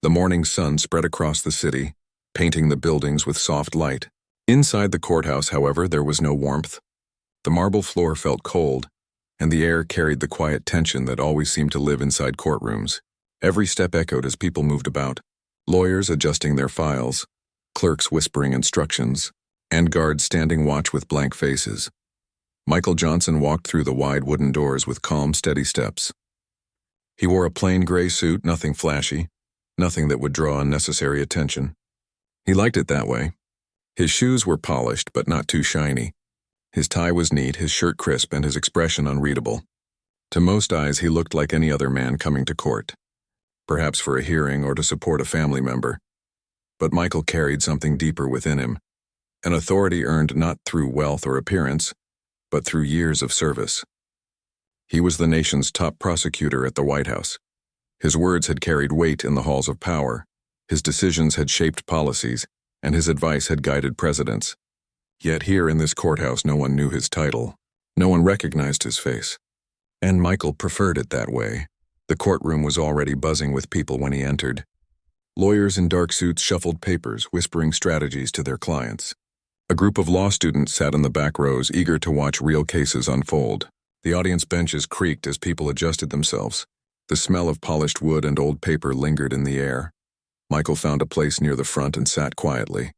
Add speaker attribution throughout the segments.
Speaker 1: The morning sun spread across the city, painting the buildings with soft light. Inside the courthouse, however, there was no warmth. The marble floor felt cold, and the air carried the quiet tension that always seemed to live inside courtrooms. Every step echoed as people moved about, lawyers adjusting their files, clerks whispering instructions, and guards standing watch with blank faces. Michael Johnson walked through the wide wooden doors with calm, steady steps. He wore a plain gray suit, nothing flashy, nothing that would draw unnecessary attention. He liked it that way. His shoes were polished, but not too shiny. His tie was neat, his shirt crisp, and his expression unreadable. To most eyes, he looked like any other man coming to court, perhaps for a hearing or to support a family member. But Michael carried something deeper within him, an authority earned not through wealth or appearance, but through years of service. He was the nation's top prosecutor at the White House. His words had carried weight in the halls of power, his decisions had shaped policies, and his advice had guided presidents. Yet here in this courthouse no one knew his title, no one recognized his face. And Michael preferred it that way. The courtroom was already buzzing with people when he entered. Lawyers in dark suits shuffled papers, whispering strategies to their clients. A group of law students sat in the back rows, eager to watch real cases unfold. The audience benches creaked as people adjusted themselves. The smell of polished wood and old paper lingered in the air. Michael found a place near the front and sat quietly.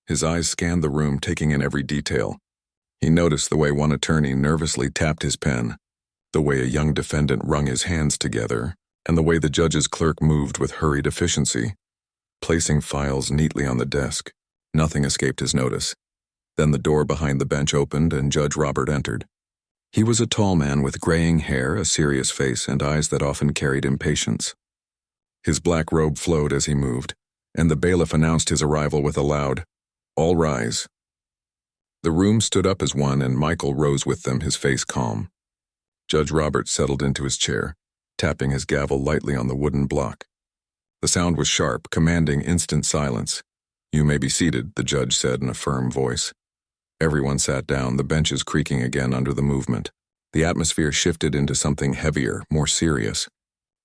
Speaker 1: His eyes scanned the room, taking in every detail. He noticed the way one attorney nervously tapped his pen, the way a young defendant wrung his hands together, and the way the judge's clerk moved with hurried efficiency, placing files neatly on the desk. Nothing escaped his notice. Then the door behind the bench opened and Judge Robert entered. He was a tall man with graying hair, a serious face, and eyes that often carried impatience. His black robe flowed as he moved, and the bailiff announced his arrival with a loud, "All rise." The room stood up as one, and Michael rose with them, his face calm. Judge Robert settled into his chair, tapping his gavel lightly on the wooden block. The sound was sharp, commanding instant silence. "You may be seated," the judge said in a firm voice. Everyone sat down, the benches creaking again under the movement. The atmosphere shifted into something heavier, more serious.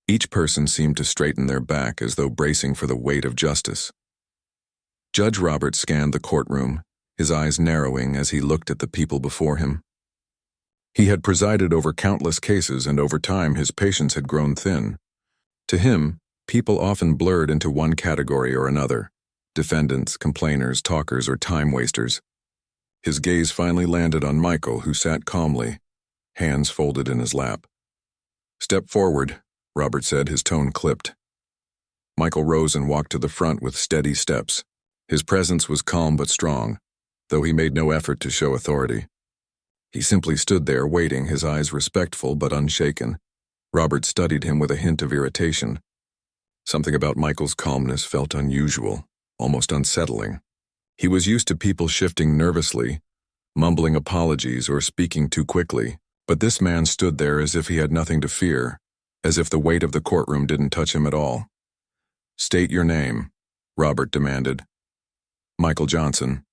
Speaker 1: Each person seemed to straighten their back as though bracing for the weight of justice. Judge Robert scanned the courtroom, his eyes narrowing as he looked at the people before him. He had presided over countless cases, and over time his patience had grown thin. To him, people often blurred into one category or another: defendants, complainers, talkers, or time wasters. His gaze finally landed on Michael, who sat calmly, hands folded in his lap. "Step forward," Robert said, his tone clipped. Michael rose and walked to the front with steady steps. His presence was calm but strong, though he made no effort to show authority. He simply stood there waiting, his eyes respectful but unshaken. Robert studied him with a hint of irritation. Something about Michael's calmness felt unusual, almost unsettling. He was used to people shifting nervously, mumbling apologies or speaking too quickly, but this man stood there as if he had nothing to fear, as if the weight of the courtroom didn't touch him at all. "State your name," Robert demanded. "Michael Johnson,"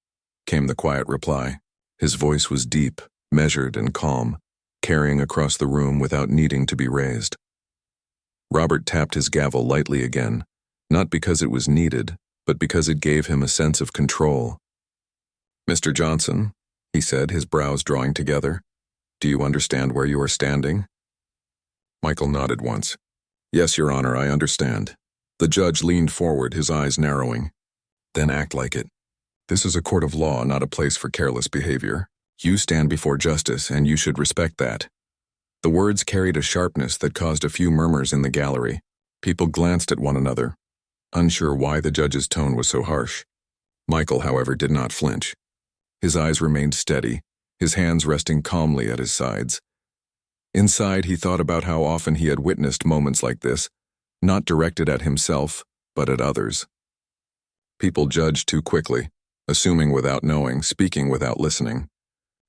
Speaker 1: came the quiet reply. His voice was deep, measured, and calm, carrying across the room without needing to be raised. Robert tapped his gavel lightly again, not because it was needed, but because it gave him a sense of control. "Mr. Johnson," he said, his brows drawing together, "do you understand where you are standing?" Michael nodded once. "Yes, Your Honor, I understand." The judge leaned forward, his eyes narrowing. "Then act like it. This is a court of law, not a place for careless behavior. You stand before justice, and you should respect that." The words carried a sharpness that caused a few murmurs in the gallery. People glanced at one another, unsure why the judge's tone was so harsh. Michael, however, did not flinch. His eyes remained steady, his hands resting calmly at his sides. Inside, he thought about how often he had witnessed moments like this, not directed at himself, but at others. People judged too quickly, assuming without knowing, speaking without listening.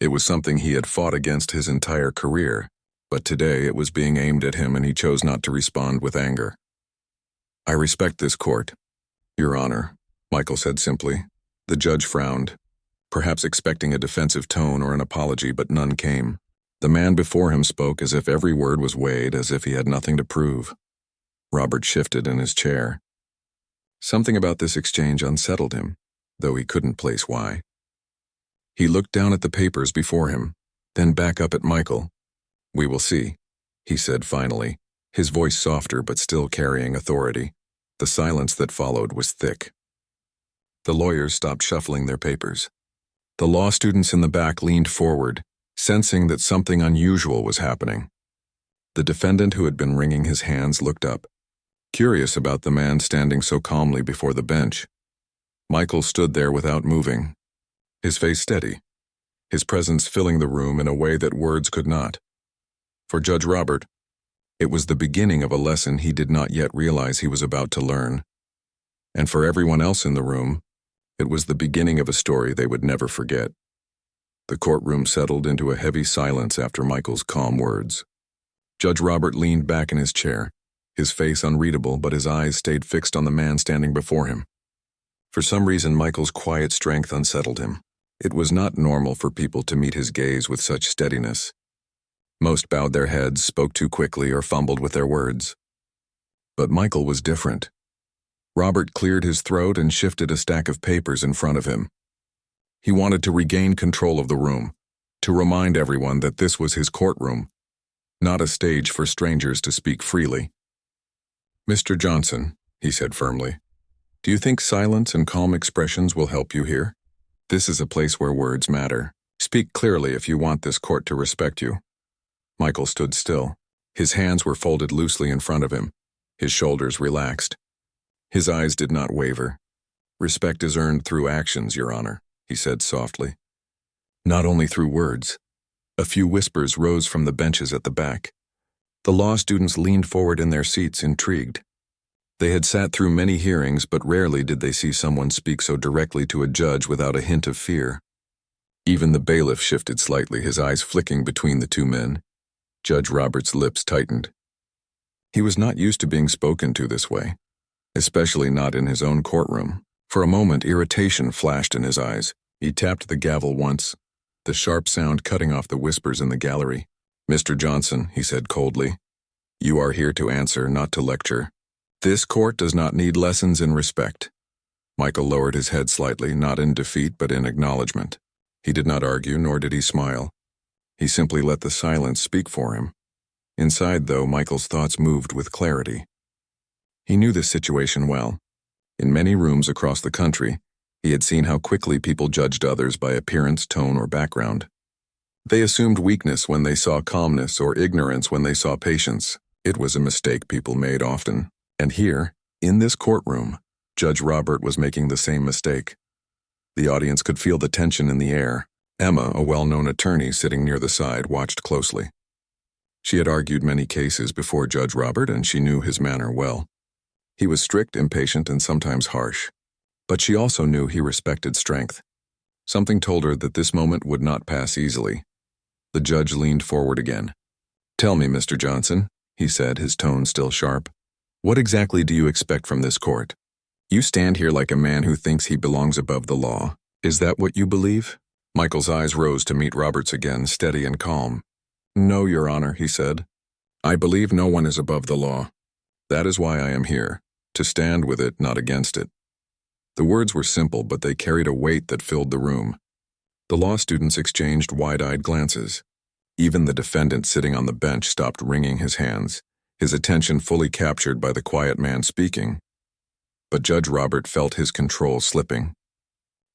Speaker 1: It was something he had fought against his entire career, but today it was being aimed at him and he chose not to respond with anger. "I respect this court, Your Honor," Michael said simply. The judge frowned, perhaps expecting a defensive tone or an apology, but none came. The man before him spoke as if every word was weighed, as if he had nothing to prove. Robert shifted in his chair, Something about this exchange unsettled him, though he couldn't place why. He looked down at the papers before him, then back up at Michael. "We will see," he said finally, his voice softer but still carrying authority. The silence that followed was thick. The lawyers stopped shuffling their papers. The law students in the back leaned forward, sensing that something unusual was happening. The defendant, who had been wringing his hands, looked up, curious about the man standing so calmly before the bench. Michael stood there without moving, his face steady, his presence filling the room in a way that words could not. For Judge Robert, it was the beginning of a lesson he did not yet realize he was about to learn. And for everyone else in the room, it was the beginning of a story they would never forget. The courtroom settled into a heavy silence after Michael's calm words. Judge Robert leaned back in his chair, his face unreadable, but his eyes stayed fixed on the man standing before him. For some reason, Michael's quiet strength unsettled him. It was not normal for people to meet his gaze with such steadiness. Most bowed their heads, spoke too quickly, or fumbled with their words. But Michael was different. Robert cleared his throat and shifted a stack of papers in front of him. He wanted to regain control of the room, to remind everyone that this was his courtroom, not a stage for strangers to speak freely. "Mr. Johnson," he said firmly, "do you think silence and calm expressions will help you here? This is a place where words matter. Speak clearly if you want this court to respect you." Michael stood still. His hands were folded loosely in front of him, his shoulders relaxed. His eyes did not waver. "Respect is earned through actions, Your Honor," he said softly. "Not only through words." A few whispers rose from the benches at the back. The law students leaned forward in their seats, intrigued. They had sat through many hearings, but rarely did they see someone speak so directly to a judge without a hint of fear. Even the bailiff shifted slightly, his eyes flicking between the two men. Judge Robert's lips tightened. He was not used to being spoken to this way, especially not in his own courtroom. For a moment, irritation flashed in his eyes. He tapped the gavel once, the sharp sound cutting off the whispers in the gallery. "Mr. Johnson," he said coldly, "you are here to answer, not to lecture. This court does not need lessons in respect." Michael lowered his head slightly, not in defeat but in acknowledgement. He did not argue, nor did he smile. He simply let the silence speak for him. Inside, though, Michael's thoughts moved with clarity. He knew this situation well. In many rooms across the country, he had seen how quickly people judged others by appearance, tone, or background. They assumed weakness when they saw calmness, or ignorance when they saw patience. It was a mistake people made often. And here, in this courtroom, Judge Robert was making the same mistake. The audience could feel the tension in the air. Emma, a well-known attorney sitting near the side, watched closely. She had argued many cases before Judge Robert, and she knew his manner well. He was strict, impatient, and sometimes harsh. But she also knew he respected strength. Something told her that this moment would not pass easily. The judge leaned forward again. "Tell me, Mr. Johnson," he said, his tone still sharp, "what exactly do you expect from this court? You stand here like a man who thinks he belongs above the law. Is that what you believe?" Michael's eyes rose to meet Robert's again, steady and calm. "No, Your Honor," he said. "I believe no one is above the law. That is why I am here, to stand with it, not against it." The words were simple, but they carried a weight that filled the room. The law students exchanged wide-eyed glances. Even the defendant sitting on the bench stopped wringing his hands, his attention fully captured by the quiet man speaking. But Judge Robert felt his control slipping.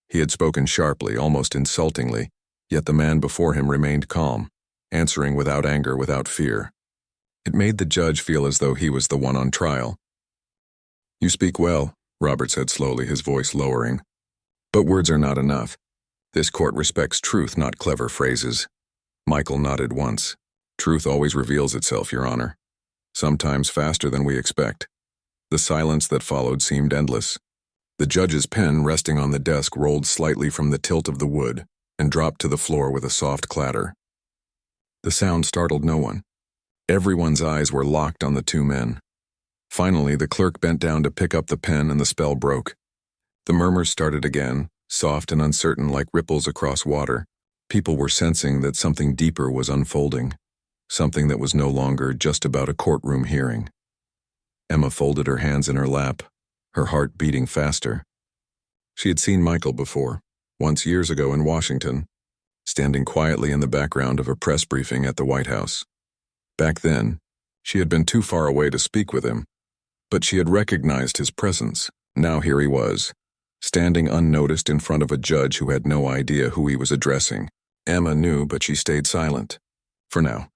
Speaker 1: He had spoken sharply, almost insultingly, yet the man before him remained calm, answering without anger, without fear. It made the judge feel as though he was the one on trial. "You speak well," Robert said slowly, his voice lowering. "But words are not enough. This court respects truth, not clever phrases." Michael nodded once. "Truth always reveals itself, Your Honor. Sometimes faster than we expect." The silence that followed seemed endless. The judge's pen, resting on the desk, rolled slightly from the tilt of the wood and dropped to the floor with a soft clatter. The sound startled no one. Everyone's eyes were locked on the two men. Finally, the clerk bent down to pick up the pen and the spell broke. The murmurs started again, soft and uncertain like ripples across water. People were sensing that something deeper was unfolding, something that was no longer just about a courtroom hearing. Emma folded her hands in her lap, her heart beating faster. She had seen Michael before, once years ago in Washington, standing quietly in the background of a press briefing at the White House. Back then, she had been too far away to speak with him, but she had recognized his presence. Now here he was, standing unnoticed in front of a judge who had no idea who he was addressing. Emma knew, but she stayed silent. For now.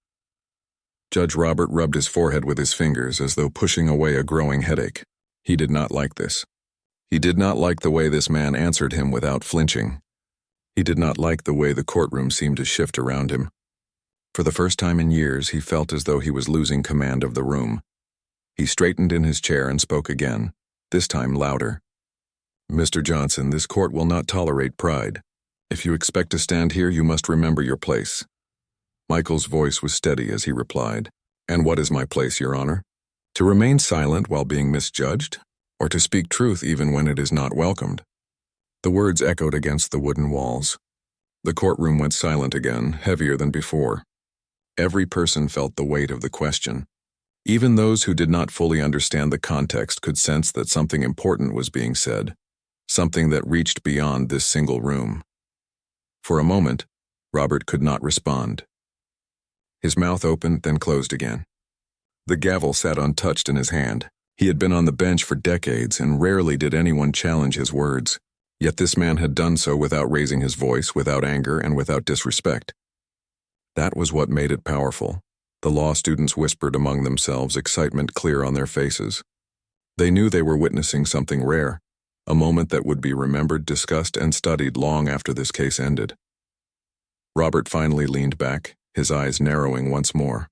Speaker 1: Judge Robert rubbed his forehead with his fingers as though pushing away a growing headache. He did not like this. He did not like the way this man answered him without flinching. He did not like the way the courtroom seemed to shift around him. For the first time in years, he felt as though he was losing command of the room. He straightened in his chair and spoke again, this time louder. "Mr. Johnson, this court will not tolerate pride. If you expect to stand here, you must remember your place." Michael's voice was steady as he replied, "And what is my place, Your Honor? To remain silent while being misjudged, or to speak truth even when it is not welcomed?" The words echoed against the wooden walls. The courtroom went silent again, heavier than before. Every person felt the weight of the question. Even those who did not fully understand the context could sense that something important was being said, something that reached beyond this single room. For a moment, Robert could not respond. His mouth opened, then closed again. The gavel sat untouched in his hand. He had been on the bench for decades, and rarely did anyone challenge his words. Yet this man had done so without raising his voice, without anger, and without disrespect. That was what made it powerful. The law students whispered among themselves, excitement clear on their faces. They knew they were witnessing something rare, a moment that would be remembered, discussed, and studied long after this case ended. Robert finally leaned back, his eyes narrowing once more.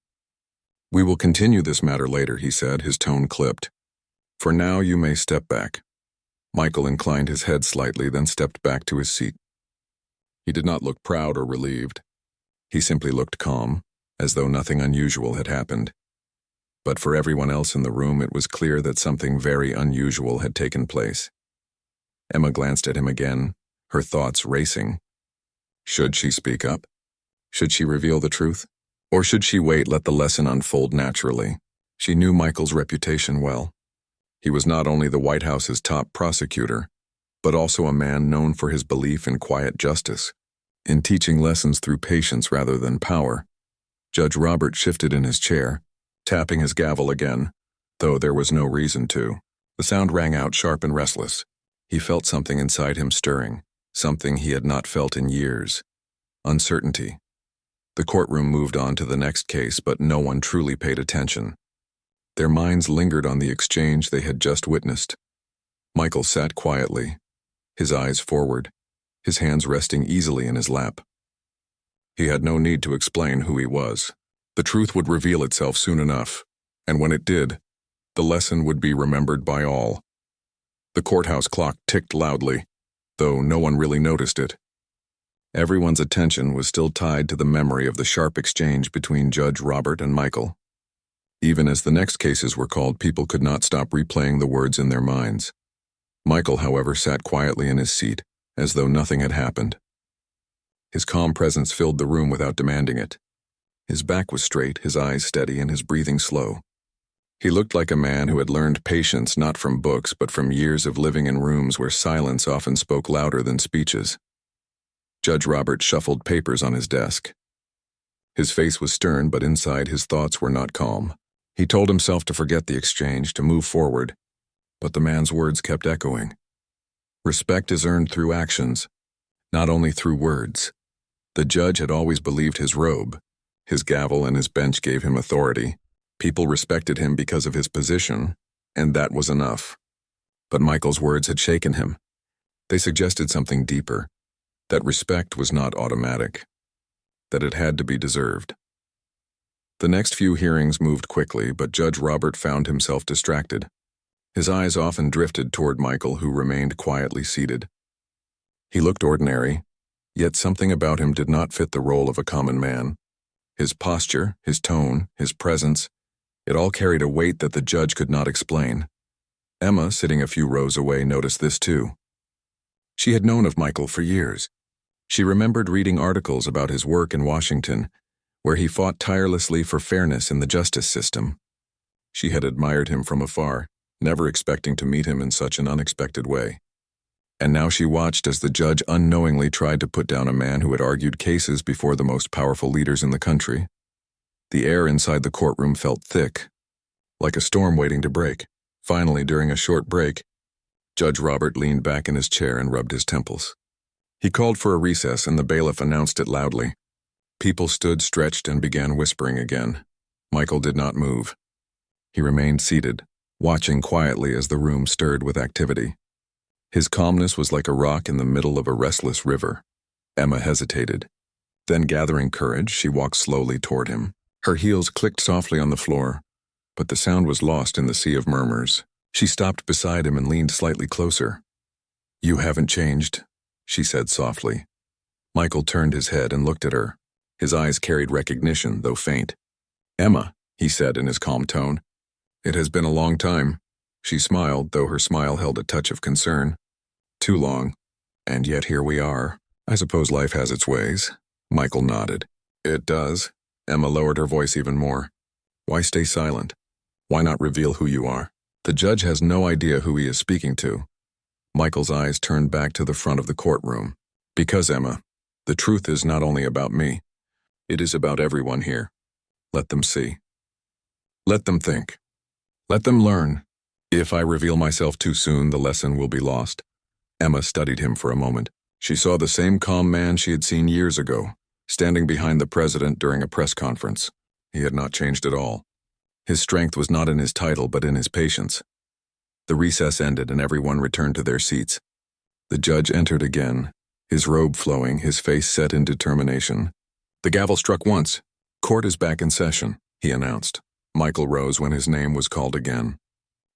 Speaker 1: "We will continue this matter later," he said, his tone clipped. "For now, you may step back." Michael inclined his head slightly, then stepped back to his seat. He did not look proud or relieved. He simply looked calm, as though nothing unusual had happened. But for everyone else in the room, it was clear that something very unusual had taken place. Emma glanced at him again, her thoughts racing. Should she speak up? Should she reveal the truth? Or should she wait, let the lesson unfold naturally? She knew Michael's reputation well. He was not only the White House's top prosecutor, but also a man known for his belief in quiet justice, in teaching lessons through patience rather than power. Judge Robert shifted in his chair, tapping his gavel again, though there was no reason to. The sound rang out sharp and restless. He felt something inside him stirring, something he had not felt in years. Uncertainty. The courtroom moved on to the next case, but no one truly paid attention. Their minds lingered on the exchange they had just witnessed. Michael sat quietly, his eyes forward, his hands resting easily in his lap. He had no need to explain who he was. The truth would reveal itself soon enough, and when it did, the lesson would be remembered by all. The courthouse clock ticked loudly, though no one really noticed it. Everyone's attention was still tied to the memory of the sharp exchange between Judge Robert and Michael. Even as the next cases were called, people could not stop replaying the words in their minds. Michael, however, sat quietly in his seat, as though nothing had happened. His calm presence filled the room without demanding it. His back was straight, his eyes steady, and his breathing slow. He looked like a man who had learned patience not from books but from years of living in rooms where silence often spoke louder than speeches. Judge Robert shuffled papers on his desk. His face was stern, but inside his thoughts were not calm. He told himself to forget the exchange, to move forward, but the man's words kept echoing. Respect is earned through actions, not only through words. The judge had always believed his robe. His gavel and his bench gave him authority. People respected him because of his position, and that was enough. But Michael's words had shaken him. They suggested something deeper, that respect was not automatic, that it had to be deserved. The next few hearings moved quickly, but Judge Robert found himself distracted. His eyes often drifted toward Michael, who remained quietly seated. He looked ordinary, yet something about him did not fit the role of a common man. His posture, his tone, his presence, it all carried a weight that the judge could not explain. Emma, sitting a few rows away, noticed this too. She had known of Michael for years. She remembered reading articles about his work in Washington, where he fought tirelessly for fairness in the justice system. She had admired him from afar, never expecting to meet him in such an unexpected way. And now she watched as the judge unknowingly tried to put down a man who had argued cases before the most powerful leaders in the country. The air inside the courtroom felt thick, like a storm waiting to break. Finally, during a short break, Judge Robert leaned back in his chair and rubbed his temples. He called for a recess, and the bailiff announced it loudly. People stood stretched and began whispering again. Michael did not move. He remained seated, watching quietly as the room stirred with activity. His calmness was like a rock in the middle of a restless river. Emma hesitated. Then, gathering courage, she walked slowly toward him. Her heels clicked softly on the floor, but the sound was lost in the sea of murmurs. She stopped beside him and leaned slightly closer. "You haven't changed," she said softly. Michael turned his head and looked at her. His eyes carried recognition, though faint. "Emma," he said in his calm tone. "It has been a long time." She smiled, though her smile held a touch of concern. "Too long. And yet here we are. I suppose life has its ways." Michael nodded. "It does." Emma lowered her voice even more. "Why stay silent? Why not reveal who you are?" The judge has no idea who he is speaking to. Michael's eyes turned back to the front of the courtroom. "Because, Emma, the truth is not only about me. It is about everyone here. Let them see. Let them think. Let them learn. If I reveal myself too soon, the lesson will be lost." Emma studied him for a moment. She saw the same calm man she had seen years ago, standing behind the president during a press conference. He had not changed at all. His strength was not in his title, but in his patience. The recess ended and everyone returned to their seats. The judge entered again, his robe flowing, his face set in determination. The gavel struck once. "Court is back in session," he announced. Michael rose when his name was called again.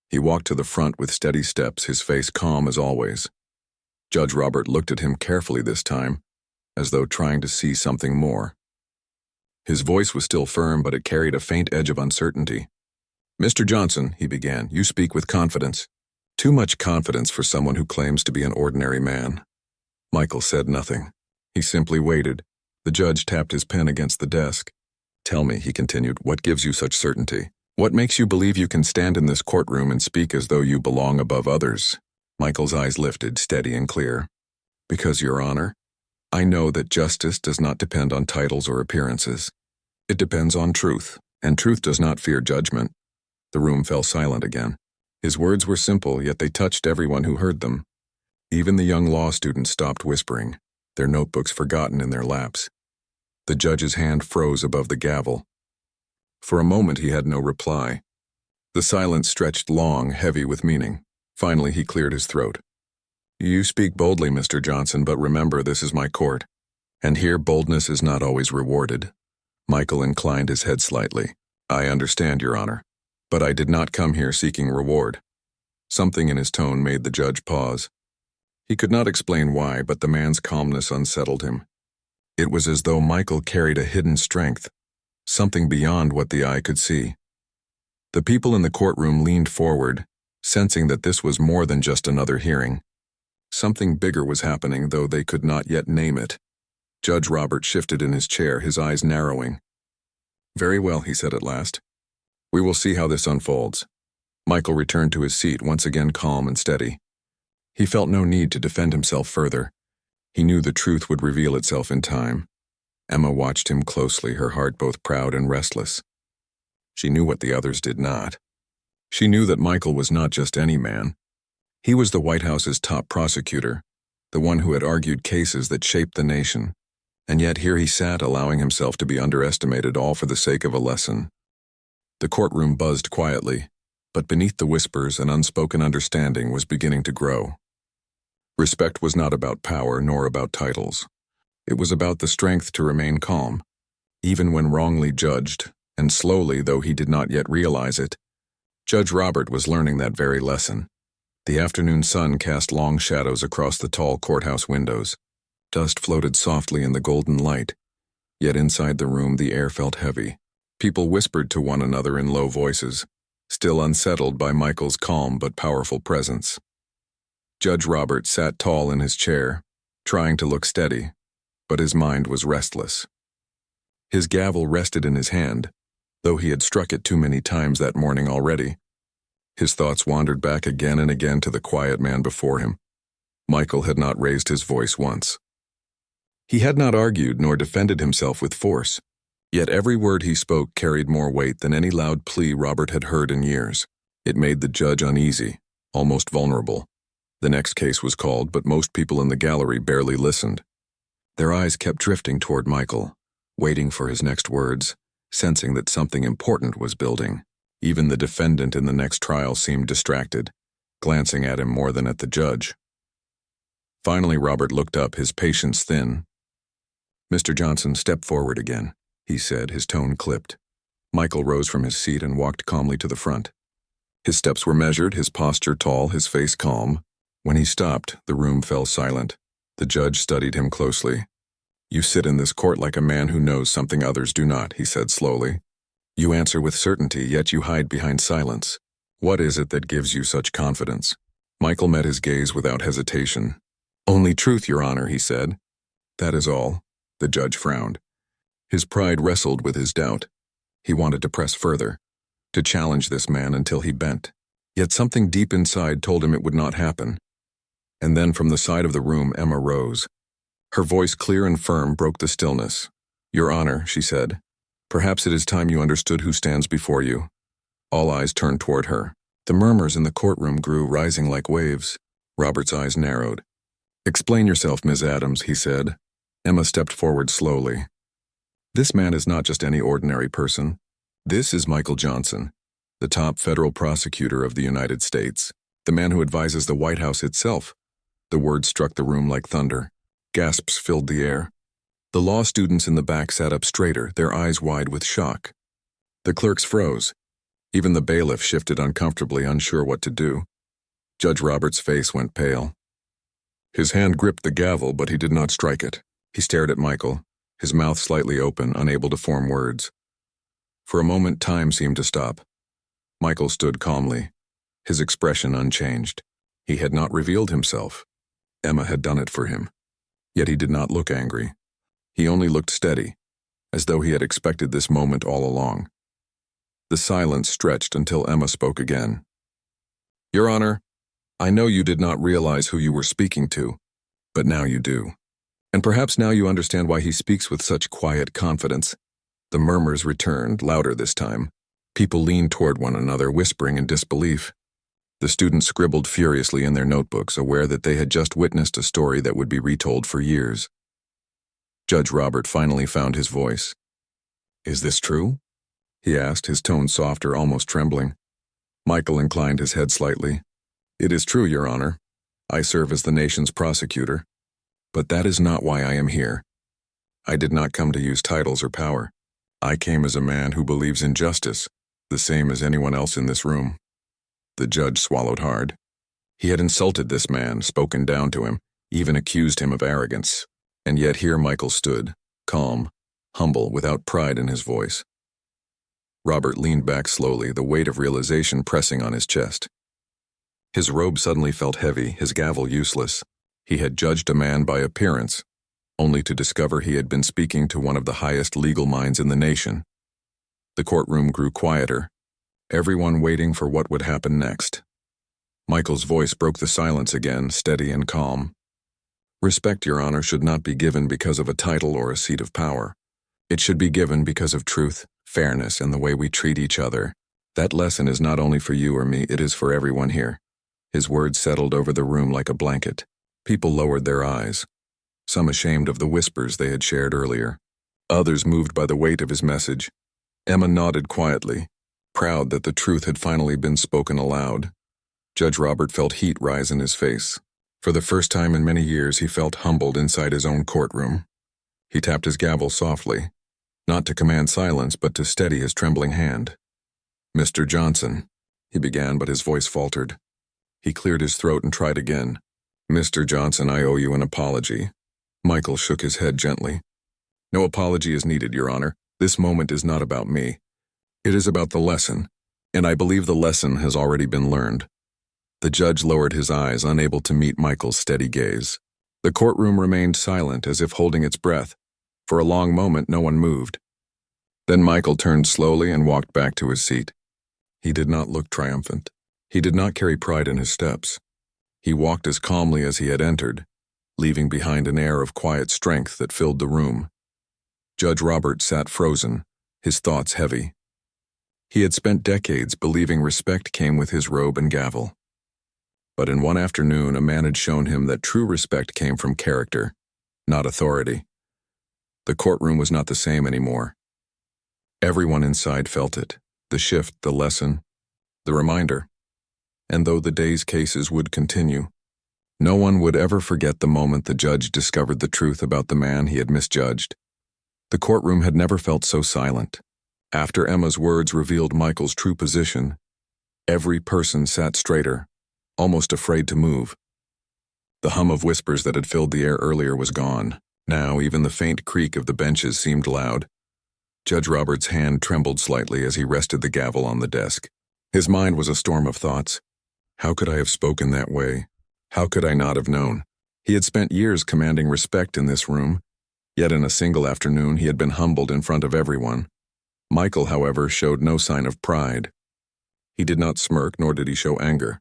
Speaker 1: He walked to the front with steady steps, his face calm as always. Judge Robert looked at him carefully this time, as though trying to see something more. His voice was still firm, but it carried a faint edge of uncertainty. "Mr. Johnson," he began, "you speak with confidence. Too much confidence for someone who claims to be an ordinary man." Michael said nothing. He simply waited. The judge tapped his pen against the desk. "Tell me," he continued, "what gives you such certainty? What makes you believe you can stand in this courtroom and speak as though you belong above others?" Michael's eyes lifted, steady and clear. "Because, Your Honor, I know that justice does not depend on titles or appearances. It depends on truth, and truth does not fear judgment." The room fell silent again. His words were simple, yet they touched everyone who heard them. Even the young law students stopped whispering, their notebooks forgotten in their laps. The judge's hand froze above the gavel. For a moment he had no reply. The silence stretched long, heavy with meaning. Finally he cleared his throat. "You speak boldly, Mr. Johnson, but remember, this is my court. And here boldness is not always rewarded." Michael inclined his head slightly. "I understand, Your Honor. But I did not come here seeking reward." Something in his tone made the judge pause. He could not explain why, but the man's calmness unsettled him. It was as though Michael carried a hidden strength, something beyond what the eye could see. The people in the courtroom leaned forward, sensing that this was more than just another hearing. Something bigger was happening, though they could not yet name it. Judge Robert shifted in his chair, his eyes narrowing. "Very well," he said at last. "We will see how this unfolds." Michael returned to his seat, once again calm and steady. He felt no need to defend himself further. He knew the truth would reveal itself in time. Emma watched him closely, her heart both proud and restless. She knew what the others did not. She knew that Michael was not just any man. He was the White House's top prosecutor, the one who had argued cases that shaped the nation. And yet here he sat, allowing himself to be underestimated, all for the sake of a lesson. The courtroom buzzed quietly, but beneath the whispers an unspoken understanding was beginning to grow. Respect was not about power nor about titles. It was about the strength to remain calm, even when wrongly judged, and slowly, though he did not yet realize it, Judge Robert was learning that very lesson. The afternoon sun cast long shadows across the tall courthouse windows. Dust floated softly in the golden light, yet inside the room the air felt heavy. People whispered to one another in low voices, still unsettled by Michael's calm but powerful presence. Judge Robert sat tall in his chair, trying to look steady, but his mind was restless. His gavel rested in his hand, though he had struck it too many times that morning already. His thoughts wandered back again and again to the quiet man before him. Michael had not raised his voice once. He had not argued nor defended himself with force, yet every word he spoke carried more weight than any loud plea Robert had heard in years. It made the judge uneasy, almost vulnerable. The next case was called, but most people in the gallery barely listened. Their eyes kept drifting toward Michael, waiting for his next words, sensing that something important was building. Even the defendant in the next trial seemed distracted, glancing at him more than at the judge. Finally, Robert looked up, his patience thin. "Mr. Johnson, step forward again," he said, his tone clipped. Michael rose from his seat and walked calmly to the front. His steps were measured, his posture tall, his face calm. When he stopped, the room fell silent. The judge studied him closely. "You sit in this court like a man who knows something others do not," he said slowly. "You answer with certainty, yet you hide behind silence. What is it that gives you such confidence?" Michael met his gaze without hesitation. "Only truth, Your Honor," he said. "That is all." The judge frowned. His pride wrestled with his doubt. He wanted to press further, to challenge this man until he bent. Yet something deep inside told him it would not happen. And then from the side of the room, Emma rose. Her voice, clear and firm, broke the stillness. "Your Honor," she said, "perhaps it is time you understood who stands before you." All eyes turned toward her. The murmurs in the courtroom grew, rising like waves. Robert's eyes narrowed. "Explain yourself, Ms. Adams," he said. Emma stepped forward slowly. "This man is not just any ordinary person. This is Michael Johnson, the top federal prosecutor of the United States, the man who advises the White House itself." The words struck the room like thunder. Gasps filled the air. The law students in the back sat up straighter, their eyes wide with shock. The clerks froze. Even the bailiff shifted uncomfortably, unsure what to do. Judge Roberts' face went pale. His hand gripped the gavel, but he did not strike it. He stared at Michael, his mouth slightly open, unable to form words. For a moment, time seemed to stop. Michael stood calmly, his expression unchanged. He had not revealed himself. Emma had done it for him. Yet he did not look angry. He only looked steady, as though he had expected this moment all along. The silence stretched until Emma spoke again. "Your Honor, I know you did not realize who you were speaking to, but now you do. And perhaps now you understand why he speaks with such quiet confidence." The murmurs returned, louder this time. People leaned toward one another, whispering in disbelief. The students scribbled furiously in their notebooks, aware that they had just witnessed a story that would be retold for years. Judge Robert finally found his voice. "Is this true?" he asked, his tone softer, almost trembling. Michael inclined his head slightly. "It is true, Your Honor. I serve as the nation's prosecutor. But that is not why I am here. I did not come to use titles or power. I came as a man who believes in justice, the same as anyone else in this room." The judge swallowed hard. He had insulted this man, spoken down to him, even accused him of arrogance. And yet here Michael stood, calm, humble, without pride in his voice. Robert leaned back slowly, the weight of realization pressing on his chest. His robe suddenly felt heavy, his gavel useless. He had judged a man by appearance, only to discover he had been speaking to one of the highest legal minds in the nation. The courtroom grew quieter, everyone waiting for what would happen next. Michael's voice broke the silence again, steady and calm. "Respect, Your Honor, should not be given because of a title or a seat of power. It should be given because of truth, fairness, and the way we treat each other. That lesson is not only for you or me, it is for everyone here." His words settled over the room like a blanket. People lowered their eyes, some ashamed of the whispers they had shared earlier, others moved by the weight of his message. Emma nodded quietly, proud that the truth had finally been spoken aloud. Judge Robert felt heat rise in his face. For the first time in many years, he felt humbled inside his own courtroom. He tapped his gavel softly, not to command silence, but to steady his trembling hand. "Mr. Johnson," he began, but his voice faltered. He cleared his throat and tried again. "Mr. Johnson, I owe you an apology." Michael shook his head gently. "No apology is needed, Your Honor. This moment is not about me. It is about the lesson, and I believe the lesson has already been learned." The judge lowered his eyes, unable to meet Michael's steady gaze. The courtroom remained silent, as if holding its breath. For a long moment, no one moved. Then Michael turned slowly and walked back to his seat. He did not look triumphant. He did not carry pride in his steps. He walked as calmly as he had entered, leaving behind an air of quiet strength that filled the room. Judge Robert sat frozen, his thoughts heavy. He had spent decades believing respect came with his robe and gavel. But in one afternoon, a man had shown him that true respect came from character, not authority. The courtroom was not the same anymore. Everyone inside felt it, the shift, the lesson, the reminder. And though the day's cases would continue, no one would ever forget the moment the judge discovered the truth about the man he had misjudged. The courtroom had never felt so silent. After Emma's words revealed Michael's true position, every person sat straighter, almost afraid to move. The hum of whispers that had filled the air earlier was gone. Now even the faint creak of the benches seemed loud. Judge Robert's hand trembled slightly as he rested the gavel on the desk. His mind was a storm of thoughts. How could I have spoken that way? How could I not have known? He had spent years commanding respect in this room, yet in a single afternoon he had been humbled in front of everyone. Michael, however, showed no sign of pride. He did not smirk, nor did he show anger.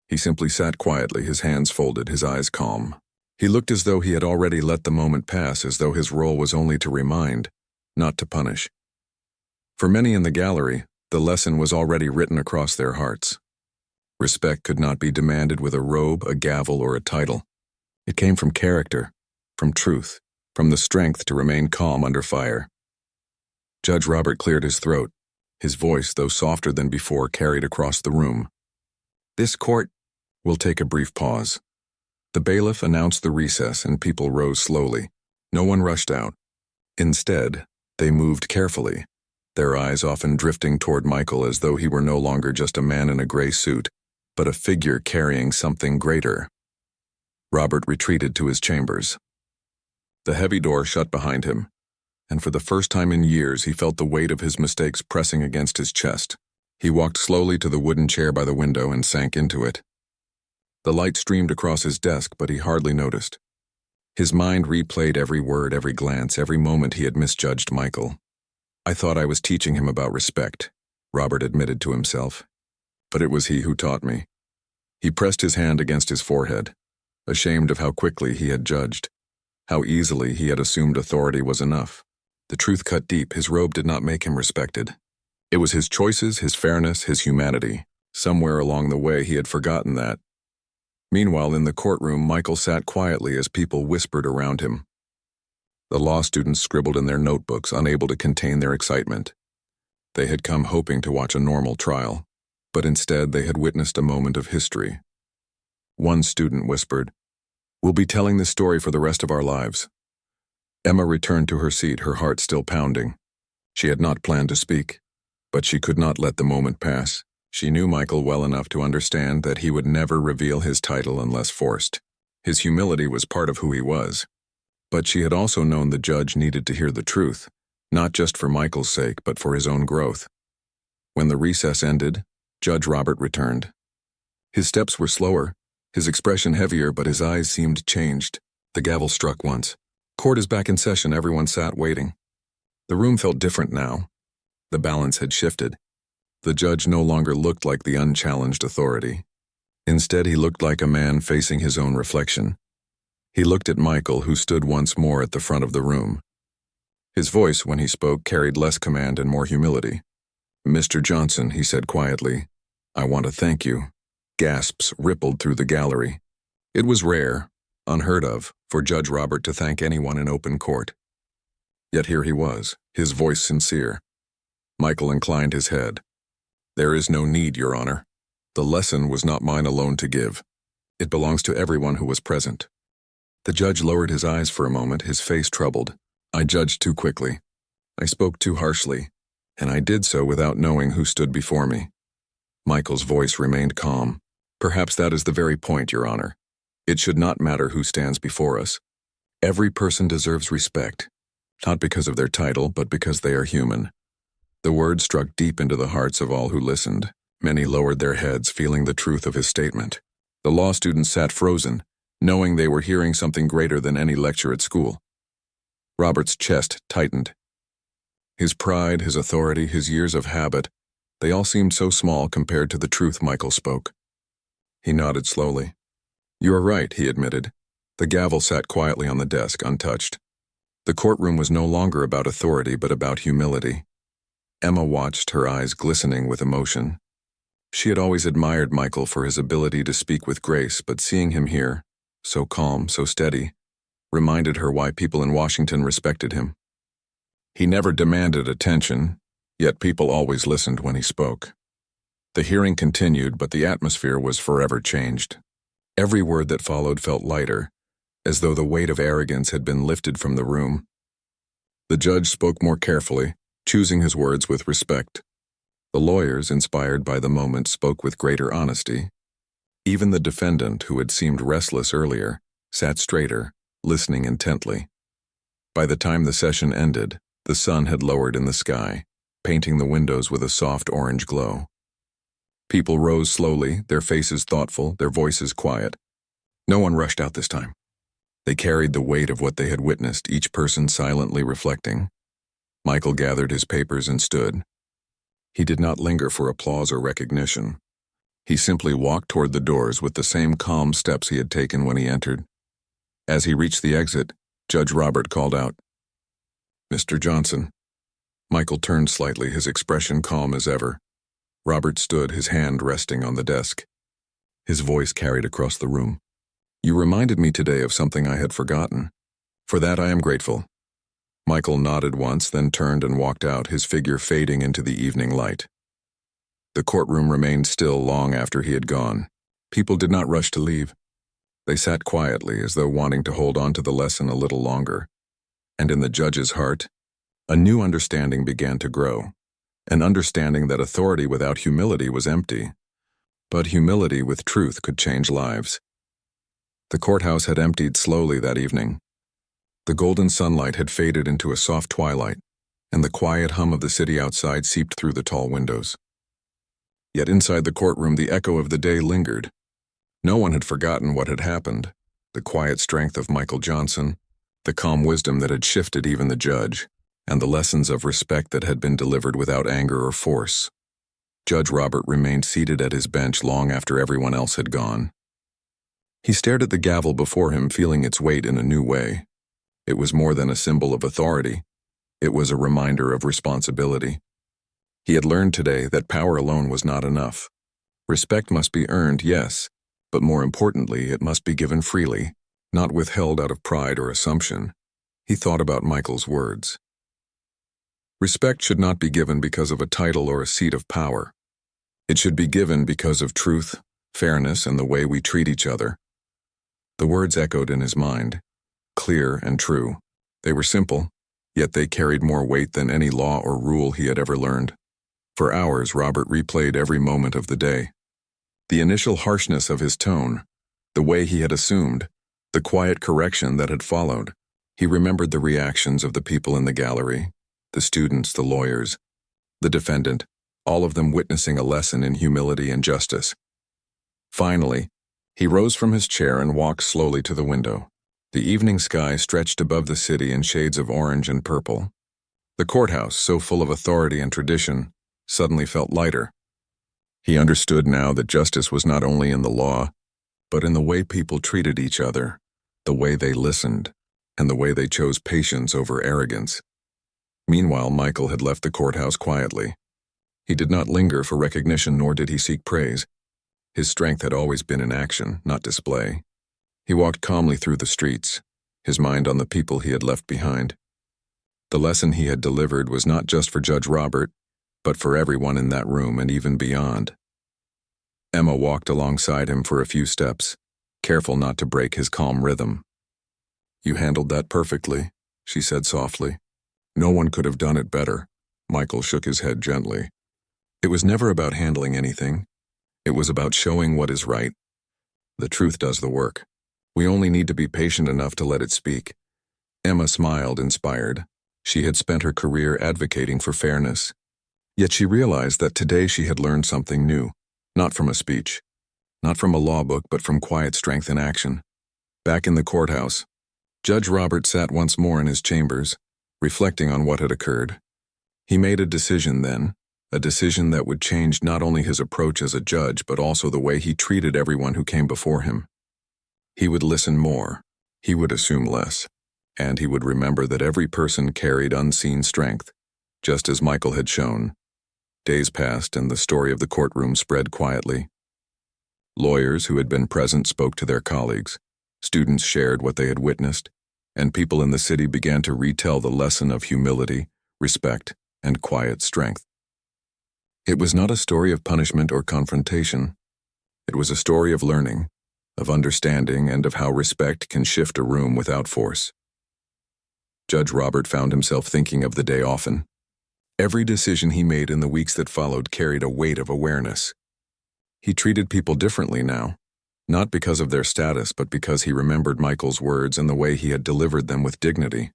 Speaker 1: He simply sat quietly, his hands folded, his eyes calm. He looked as though he had already let the moment pass, as though his role was only to remind, not to punish. For many in the gallery, the lesson was already written across their hearts. Respect could not be demanded with a robe, a gavel, or a title. It came from character, from truth, from the strength to remain calm under fire. Judge Robert cleared his throat. His voice, though softer than before, carried across the room. This court will take a brief pause. The bailiff announced the recess and people rose slowly. No one rushed out. Instead, they moved carefully, their eyes often drifting toward Michael as though he were no longer just a man in a gray suit, but a figure carrying something greater. Robert retreated to his chambers. The heavy door shut behind him, and for the first time in years he felt the weight of his mistakes pressing against his chest. He walked slowly to the wooden chair by the window and sank into it. The light streamed across his desk, but he hardly noticed. His mind replayed every word, every glance, every moment he had misjudged Michael. I thought I was teaching him about respect, Robert admitted to himself. But it was he who taught me. He pressed his hand against his forehead, ashamed of how quickly he had judged, how easily he had assumed authority was enough. The truth cut deep. His robe did not make him respected. It was his choices, his fairness, his humanity. Somewhere along the way he had forgotten that. Meanwhile, in the courtroom, Michael sat quietly as people whispered around him. The law students scribbled in their notebooks, unable to contain their excitement. They had come hoping to watch a normal trial, but instead they had witnessed a moment of history. One student whispered, "We'll be telling this story for the rest of our lives." Emma returned to her seat, her heart still pounding. She had not planned to speak, but she could not let the moment pass. She knew Michael well enough to understand that he would never reveal his title unless forced. His humility was part of who he was. But she had also known the judge needed to hear the truth, not just for Michael's sake, but for his own growth. When the recess ended, Judge Robert returned. His steps were slower, his expression heavier, but his eyes seemed changed. The gavel struck once. Court is back in session. Everyone sat waiting. The room felt different now. The balance had shifted. The judge no longer looked like the unchallenged authority. Instead, he looked like a man facing his own reflection. He looked at Michael, who stood once more at the front of the room. His voice, when he spoke, carried less command and more humility. "Mr. Johnson," he said quietly, "I want to thank you." Gasps rippled through the gallery. It was rare, unheard of, for Judge Robert to thank anyone in open court. Yet here he was, his voice sincere. Michael inclined his head. "There is no need, Your Honor. The lesson was not mine alone to give. It belongs to everyone who was present." The judge lowered his eyes for a moment, his face troubled. "I judged too quickly. I spoke too harshly, and I did so without knowing who stood before me." Michael's voice remained calm. "Perhaps that is the very point, Your Honor. It should not matter who stands before us. Every person deserves respect, not because of their title, but because they are human." The words struck deep into the hearts of all who listened. Many lowered their heads, feeling the truth of his statement. The law students sat frozen, knowing they were hearing something greater than any lecture at school. Robert's chest tightened. His pride, his authority, his years of habit, They all seemed so small compared to the truth Michael spoke. He nodded slowly. "You are right," he admitted. The gavel sat quietly on the desk, untouched. The courtroom was no longer about authority, but about humility. Emma watched, her eyes glistening with emotion. She had always admired Michael for his ability to speak with grace, but seeing him here, so calm, so steady, reminded her why people in Washington respected him. He never demanded attention, yet people always listened when he spoke. The hearing continued, but the atmosphere was forever changed. Every word that followed felt lighter, as though the weight of arrogance had been lifted from the room. The judge spoke more carefully, choosing his words with respect. The lawyers, inspired by the moment, spoke with greater honesty. Even the defendant, who had seemed restless earlier, sat straighter, listening intently. By the time the session ended, the sun had lowered in the sky, painting the windows with a soft orange glow. People rose slowly, their faces thoughtful, their voices quiet. No one rushed out this time. They carried the weight of what they had witnessed, each person silently reflecting. Michael gathered his papers and stood. He did not linger for applause or recognition. He simply walked toward the doors with the same calm steps he had taken when he entered. As he reached the exit, Judge Robert called out, "Mr. Johnson." Michael turned slightly, his expression calm as ever. Robert stood, his hand resting on the desk. His voice carried across the room. "You reminded me today of something I had forgotten. For that I am grateful." Michael nodded once, then turned and walked out, his figure fading into the evening light. The courtroom remained still long after he had gone. People did not rush to leave. They sat quietly, as though wanting to hold on to the lesson a little longer. And in the judge's heart, a new understanding began to grow. An understanding that authority without humility was empty, but humility with truth could change lives. The courthouse had emptied slowly that evening. The golden sunlight had faded into a soft twilight, and the quiet hum of the city outside seeped through the tall windows. Yet inside the courtroom, the echo of the day lingered. No one had forgotten what had happened, the quiet strength of Michael Johnson, the calm wisdom that had shifted even the judge, and the lessons of respect that had been delivered without anger or force. Judge Robert remained seated at his bench long after everyone else had gone. He stared at the gavel before him, feeling its weight in a new way. It was more than a symbol of authority. It was a reminder of responsibility. He had learned today that power alone was not enough. Respect must be earned, yes, but more importantly, it must be given freely, not withheld out of pride or assumption. He thought about Michael's words. Respect should not be given because of a title or a seat of power. It should be given because of truth, fairness, and the way we treat each other. The words echoed in his mind, clear and true. They were simple, yet they carried more weight than any law or rule he had ever learned. For hours, Robert replayed every moment of the day. The initial harshness of his tone, the way he had assumed, the quiet correction that had followed. He remembered the reactions of the people in the gallery, the students, the lawyers, the defendant, all of them witnessing a lesson in humility and justice. Finally, he rose from his chair and walked slowly to the window. The evening sky stretched above the city in shades of orange and purple. The courthouse, so full of authority and tradition, suddenly felt lighter. He understood now that justice was not only in the law, but in the way people treated each other, the way they listened, and the way they chose patience over arrogance. Meanwhile, Michael had left the courthouse quietly. He did not linger for recognition, nor did he seek praise. His strength had always been in action, not display. He walked calmly through the streets, his mind on the people he had left behind. The lesson he had delivered was not just for Judge Robert, but for everyone in that room and even beyond. Emma walked alongside him for a few steps, careful not to break his calm rhythm. "You handled that perfectly," she said softly. "No one could have done it better." Michael shook his head gently. "It was never about handling anything. It was about showing what is right. The truth does the work. We only need to be patient enough to let it speak." Emma smiled, inspired. She had spent her career advocating for fairness. Yet she realized that today she had learned something new, not from a speech, not from a law book, but from quiet strength in action. Back in the courthouse, Judge Robert sat once more in his chambers, reflecting on what had occurred. He made a decision then, a decision that would change not only his approach as a judge but also the way he treated everyone who came before him. He would listen more, he would assume less, and he would remember that every person carried unseen strength, just as Michael had shown. Days passed and the story of the courtroom spread quietly. Lawyers who had been present spoke to their colleagues, students shared what they had witnessed, and people in the city began to retell the lesson of humility, respect, and quiet strength. It was not a story of punishment or confrontation. It was a story of learning, of understanding, and of how respect can shift a room without force. Judge Robert found himself thinking of the day often. Every decision he made in the weeks that followed carried a weight of awareness. He treated people differently now, not because of their status but because he remembered Michael's words and the way he had delivered them with dignity.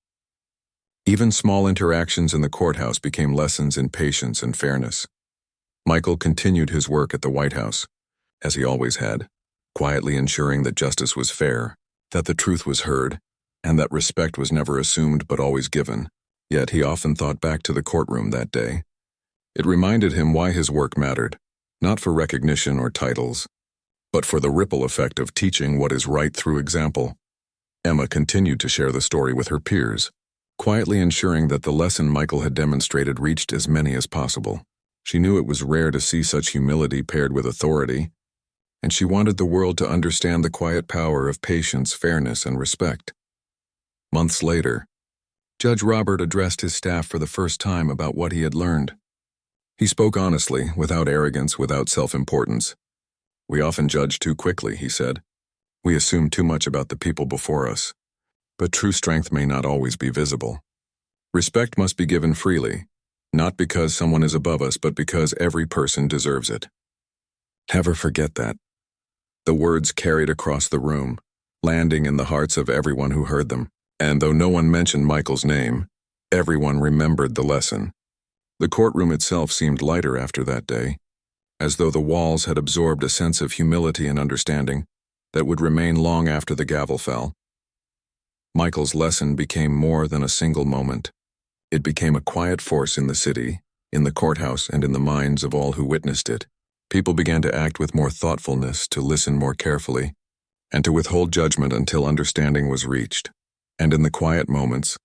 Speaker 1: Even small interactions in the courthouse became lessons in patience and fairness. Michael continued his work at the White House, as he always had, quietly ensuring that justice was fair, that the truth was heard, and that respect was never assumed but always given. Yet he often thought back to the courtroom that day. It reminded him why his work mattered, not for recognition or titles, but for the ripple effect of teaching what is right through example. Emma continued to share the story with her peers, quietly ensuring that the lesson Michael had demonstrated reached as many as possible. She knew it was rare to see such humility paired with authority, and she wanted the world to understand the quiet power of patience, fairness, and respect. Months later, Judge Robert addressed his staff for the first time about what he had learned. He spoke honestly, without arrogance, without self-importance. "We often judge too quickly," he said. "We assume too much about the people before us. But true strength may not always be visible. Respect must be given freely, not because someone is above us, but because every person deserves it." Never forget that. The words carried across the room, landing in the hearts of everyone who heard them. And though no one mentioned Michael's name, everyone remembered the lesson. The courtroom itself seemed lighter after that day, as though the walls had absorbed a sense of humility and understanding that would remain long after the gavel fell. Michael's lesson became more than a single moment. It became a quiet force in the city, in the courthouse, and in the minds of all who witnessed it. People began to act with more thoughtfulness, to listen more carefully, and to withhold judgment until understanding was reached. And in the quiet moments,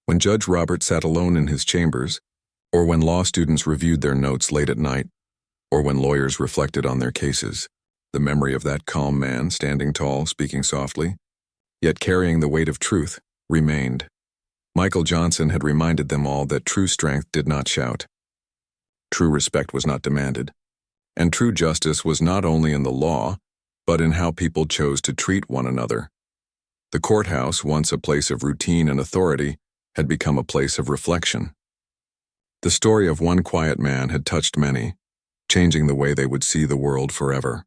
Speaker 1: when Judge Robert sat alone in his chambers, or when law students reviewed their notes late at night, or when lawyers reflected on their cases, the memory of that calm man standing tall, speaking softly, yet carrying the weight of truth, remained. Michael Johnson had reminded them all that true strength did not shout. True respect was not demanded, and true justice was not only in the law, but in how people chose to treat one another. The courthouse, once a place of routine and authority, had become a place of reflection. The story of one quiet man had touched many, changing the way they would see the world forever.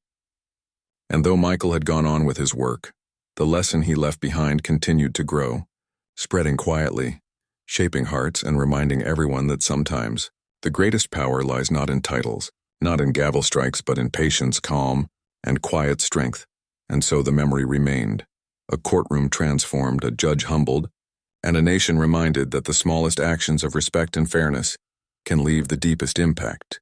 Speaker 1: And though Michael had gone on with his work, the lesson he left behind continued to grow, spreading quietly, shaping hearts and reminding everyone that sometimes the greatest power lies not in titles, not in gavel strikes, but in patience, calm, and quiet strength. And so the memory remained. A courtroom transformed, a judge humbled, and a nation reminded that the smallest actions of respect and fairness can leave the deepest impact.